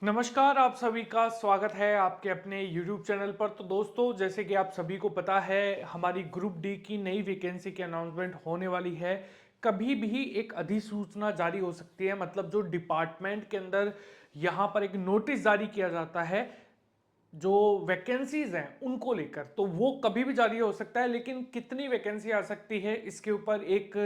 नमस्कार, आप सभी का स्वागत है आपके अपने YouTube चैनल पर। तो दोस्तों, जैसे कि आप सभी को पता है, हमारी ग्रुप डी की नई वैकेंसी की अनाउंसमेंट होने वाली है। कभी भी एक अधिसूचना जारी हो सकती है, मतलब जो डिपार्टमेंट के अंदर यहाँ पर एक नोटिस जारी किया जाता है जो वैकेंसीज हैं उनको लेकर, तो वो कभी भी जारी हो सकता है। लेकिन कितनी वैकेंसी आ सकती है, इसके ऊपर एक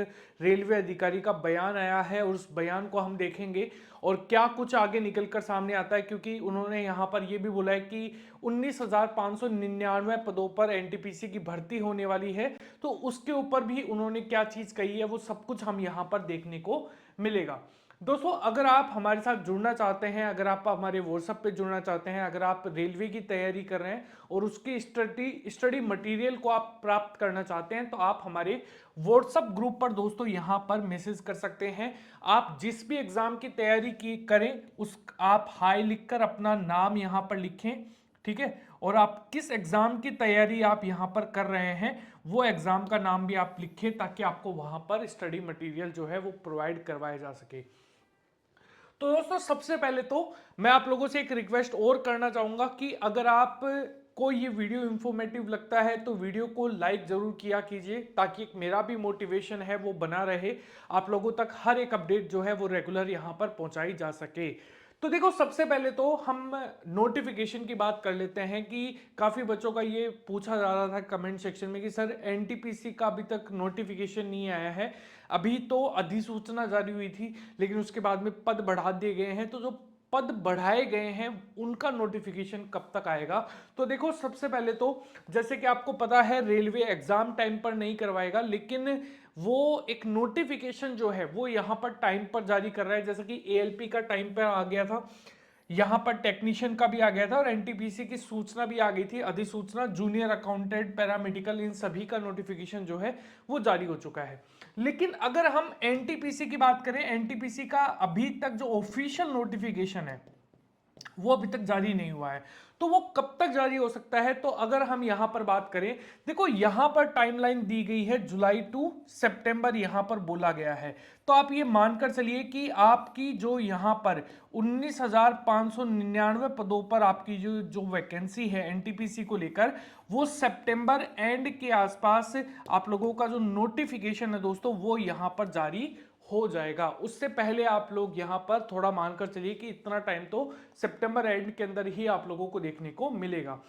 रेलवे अधिकारी का बयान आया है और उस बयान को हम देखेंगे और क्या कुछ आगे निकलकर सामने आता है, क्योंकि उन्होंने यहाँ पर ये भी बोला है कि 19,599 पदों पर एनटीपीसी की भर्ती होने वाली है। तो उसके ऊपर भी उन्होंने क्या चीज कही है, वो सब कुछ हम यहाँ पर देखने को मिलेगा। दोस्तों, अगर आप हमारे साथ जुड़ना चाहते हैं, अगर आप हमारे व्हाट्सएप पे जुड़ना चाहते हैं, अगर आप रेलवे की तैयारी कर रहे हैं और उसकी स्टडी मटेरियल को आप प्राप्त करना चाहते हैं, तो आप हमारे व्हाट्सएप ग्रुप पर दोस्तों यहाँ पर मैसेज कर सकते हैं। आप जिस भी एग्जाम की तैयारी की करें, उस आप हाई लिखकर अपना नाम यहाँ पर लिखें, ठीक है। और आप किस एग्जाम की तैयारी आप यहाँ पर कर रहे हैं, वो एग्जाम का नाम भी आप लिखें, ताकि आपको वहां पर स्टडी मटेरियल जो है वो प्रोवाइड करवाया जा सके। तो दोस्तों, सबसे पहले तो मैं आप लोगों से एक रिक्वेस्ट और करना चाहूंगा कि अगर आप को ये वीडियो इंफॉर्मेटिव लगता है तो वीडियो को लाइक जरूर किया कीजिए, ताकि एक मेरा भी मोटिवेशन है वो बना रहे, आप लोगों तक हर एक अपडेट जो है वो रेगुलर यहाँ पर पहुंचाई जा सके। तो देखो, सबसे पहले तो हम नोटिफिकेशन की बात कर लेते हैं कि काफी बच्चों का ये पूछा जा रहा था कमेंट सेक्शन में कि सर एनटीपीसी का अभी तक नोटिफिकेशन नहीं आया है। अभी तो अधिसूचना जारी हुई थी, लेकिन उसके बाद में पद बढ़ा दिए गए हैं, तो जो पद बढ़ाए गए हैं उनका नोटिफिकेशन कब तक आएगा। तो देखो, सबसे पहले तो जैसे कि आपको पता है, रेलवे एग्जाम टाइम पर नहीं करवाएगा, लेकिन वो एक नोटिफिकेशन जो है वो यहाँ पर टाइम पर जारी कर रहा है। जैसे कि एएलपी का टाइम पर आ गया था, यहाँ पर टेक्नीशियन का भी आ गया था और एनटीपीसी की सूचना भी आ गई थी, अधिसूचना। जूनियर अकाउंटेंट, पैरामेडिकल, इन सभी का नोटिफिकेशन जो है वो जारी हो चुका है। लेकिन अगर हम एनटीपीसी की बात करें, एनटीपीसी का अभी तक जो ऑफिशियल नोटिफिकेशन है वो अभी तक जारी नहीं हुआ है। तो वो कब तक जारी हो सकता है, तो अगर हम यहां पर बात करें, देखो यहां पर टाइमलाइन दी गई है जुलाई टू सितंबर, यहां पर बोला गया है। तो आप ये मानकर चलिए कि आपकी जो यहां पर 19,599 पदों पर आपकी जो जो वैकेंसी है एनटीपीसी को लेकर, वो सितंबर एंड के आसपास आप लोगों का जो नोटिफिकेशन है दोस्तों वो यहां पर जारी हो जाएगा। उससे पहले आप लोग यहां पर थोड़ा मानकर चलिए कि इतना टाइम तो सितंबर एंड के अंदर ही आप लोगों को देखने को मिलेगा।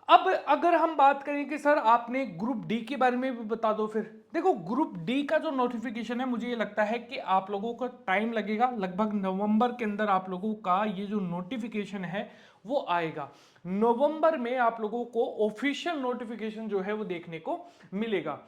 अब अगर हम बात करें कि सर आपने ग्रुप डी के बारे में भी बता दो, फिर देखो ग्रुप डी का जो नोटिफिकेशन है, मुझे ये लगता है कि आप लोगों को टाइम लगेगा, लगभग नवंबर के अंदर आप लोगों का ये जो नोटिफिकेशन है वो आएगा। नवंबर में आप लोगों को ऑफिशियल नोटिफिकेशन जो है वो देखने को मिलेगा।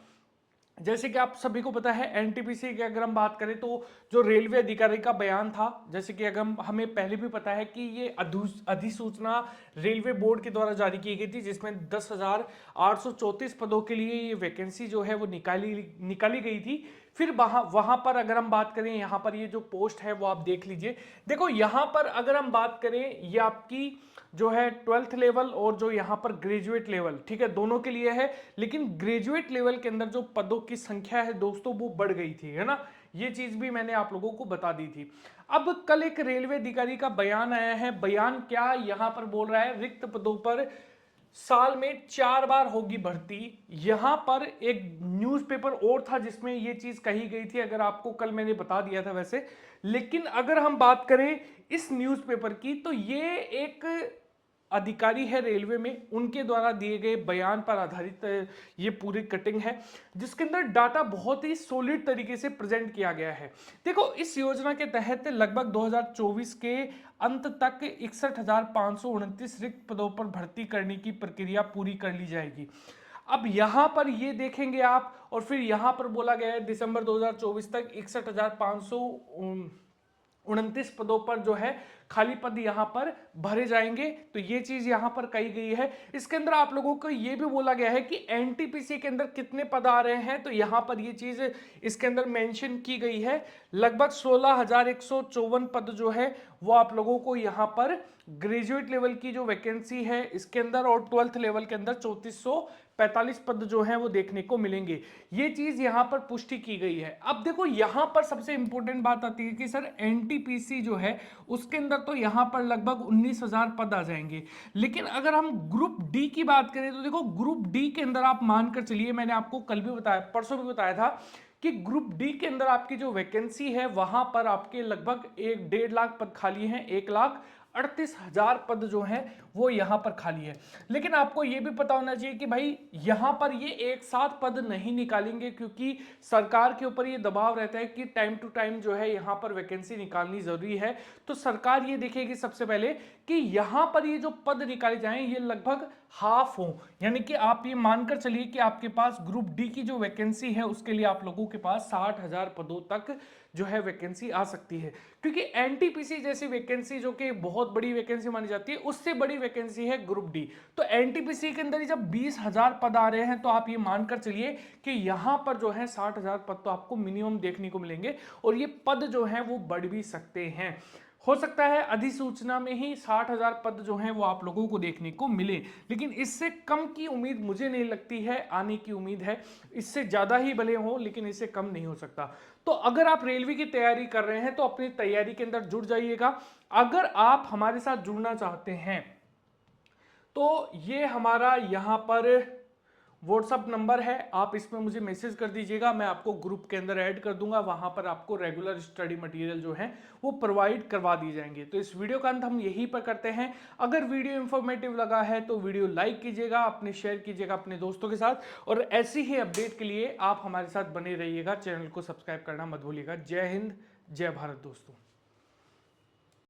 जैसे कि आप सभी को पता है, एनटीपीसी की अगर हम बात करें तो जो रेलवे अधिकारी का बयान था, जैसे कि अगर हमें पहले भी पता है कि ये अधिसूचना रेलवे बोर्ड के द्वारा जारी की गई थी, जिसमें 10,834 पदों के लिए ये वैकेंसी जो है वो निकाली गई थी। फिर वहां वहां पर अगर हम बात करें, यहाँ पर ये जो पोस्ट है वो आप देख लीजिए। देखो यहाँ पर अगर हम बात करें, ये आपकी जो है 12th लेवल और जो यहाँ पर ग्रेजुएट लेवल, ठीक है, दोनों के लिए है। लेकिन ग्रेजुएट लेवल के अंदर जो पदों की संख्या है दोस्तों वो बढ़ गई थी, है ना। ये चीज भी मैंने आप लोगों को बता दी थी। अब कल एक रेलवे अधिकारी का बयान आया है। बयान क्या यहाँ पर बोल रहा है, रिक्त पदों पर साल में 4 बार होगी भर्ती। यहां पर एक न्यूज़पेपर और था जिसमें ये चीज कही गई थी, अगर आपको कल मैंने बता दिया था वैसे। लेकिन अगर हम बात करें इस न्यूज़पेपर की, तो ये एक अधिकारी है रेलवे में, उनके द्वारा दिए गए बयान पर आधारित ये पूरी कटिंग है, जिसके अंदर डाटा बहुत ही सॉलिड तरीके से प्रेजेंट किया गया है। देखो, इस योजना के तहत लगभग 2024 के अंत तक 61,529 रिक्त पदों पर भर्ती करने की प्रक्रिया पूरी कर ली जाएगी। अब यहां पर ये देखेंगे आप, और फिर यहां पर बोला गया है दिसंबर 2024 तक 61,529 पदों पर जो है खाली पद यहां पर भरे जाएंगे। तो ये चीज यहां पर कही गई है। इसके अंदर आप लोगों को ये भी बोला गया है कि एनटीपीसी के अंदर कितने पद आ रहे हैं, तो यहां पर ये चीज इसके अंदर मेंशन की गई है। लगभग 16,154 पद जो है वो आप लोगों को यहां पर ग्रेजुएट लेवल की जो वैकेंसी है इसके अंदर, और 12th लेवल के अंदर 45 पद जो हैं वो देखने को मिलेंगे। ये चीज यहां पर पुष्टि की गई है। अब देखो यहां पर सबसे इंपॉर्टेंट बात आती है कि सर एनटीपीसी जो है उसके अंदर तो यहां पर लगभग 19,000 पद आ जाएंगे, लेकिन अगर हम ग्रुप डी की बात करें तो देखो ग्रुप डी के अंदर आप मानकर चलिए, मैंने आपको कल भी बताया, परसों भी बताया था कि ग्रुप डी के अंदर आपकी जो वैकेंसी है वहां पर आपके लगभग 1.5 लाख पद खाली हैं, 1,38,000 पद जो हैं वो यहां पर खाली है। लेकिन आपको यह भी पता होना चाहिए कि भाई यहां पर ये एक साथ पद नहीं निकालेंगे, क्योंकि सरकार के ऊपर ये दबाव रहता है कि टाइम टू टाइम जो है यहां पर वैकेंसी निकालनी जरूरी है। तो सरकार ये देखेगी सबसे पहले कि यहां पर ये जो पद निकाले जाएं ये लगभग हाफ हो, यानी कि आप ये मानकर चलिए कि आपके पास ग्रुप डी की जो वैकेंसी है उसके लिए आप लोगों के पास 60,000 पदों तक जो है वैकेंसी आ सकती है। क्योंकि एनटीपीसी जैसी वैकेंसी जो कि बहुत बड़ी वैकेंसी मानी जाती है, उससे बड़ी वैकेंसी है ग्रुप डी। तो एनटीपीसी के अंदर जब 20,000 पद आ रहे हैं तो आप ये मानकर चलिए कि यहां पर जो है 60,000 पद तो आपको मिनिमम देखने को मिलेंगे, और ये पद जो है वो बढ़ भी सकते हैं। हो सकता है अधिसूचना में ही 60,000 पद जो हैं वो आप लोगों को देखने को मिले, लेकिन इससे कम की उम्मीद मुझे नहीं लगती है, आने की उम्मीद है। इससे ज्यादा ही भले हो लेकिन इससे कम नहीं हो सकता। तो अगर आप रेलवे की तैयारी कर रहे हैं तो अपनी तैयारी के अंदर जुड़ जाइएगा। अगर आप हमारे साथ जुड़ना चाहते हैं तो ये हमारा यहां पर व्हाट्सअप नंबर है, आप इसमें मुझे मैसेज कर दीजिएगा, मैं आपको ग्रुप के अंदर ऐड कर दूंगा। वहां पर आपको रेगुलर स्टडी मटेरियल जो है वो प्रोवाइड करवा दिए जाएंगे। तो इस वीडियो का अंत हम यहीं पर करते हैं। अगर वीडियो इंफॉर्मेटिव लगा है तो वीडियो लाइक कीजिएगा, अपने शेयर कीजिएगा अपने दोस्तों के साथ, और ऐसी ही अपडेट के लिए आप हमारे साथ बने रहिएगा। चैनल को सब्सक्राइब करना मत भूलिएगा। जय हिंद, जय भारत दोस्तों।